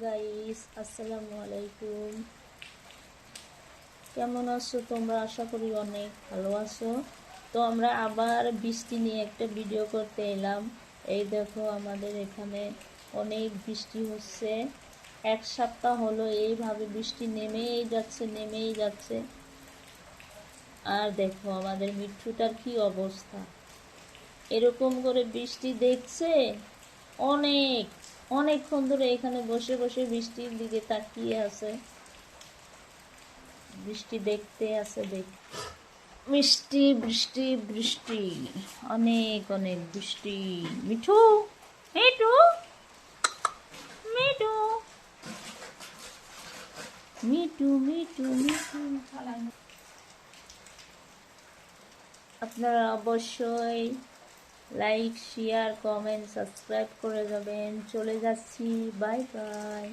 Guys, আসসালামু আলাইকুম। কেমন আছো তোমরা? আশা করি অনেক ভালো আছো। তো আমরা আবার বৃষ্টি নিয়ে একটা ভিডিও করতে এলাম। এই দেখো, আমাদের এখানে অনেক বৃষ্টি হচ্ছে। এক সপ্তাহ হলো এইভাবে বৃষ্টি নেমেই যাচ্ছে। আর দেখো আমাদের মিঠুটার কি অবস্থা, এরকম করে বৃষ্টি দেখছে অনেক অনেকক্ষণ ধরে এখানে বসে বসে বৃষ্টির দিকে তাকিয়ে আছে, বৃষ্টি দেখতে আছে। বৃষ্টি বৃষ্টি বৃষ্টি, অনেক অনেক বৃষ্টি। মিঠু, মিঠু, মিঠু, মিঠু, মিঠু, মিঠু। আপনারা অবশ্যই লাইক, শেয়ার, কমেন্ট, সাবস্ক্রাইব করে যাবেন। চলে যাচ্ছি, বাই বাই।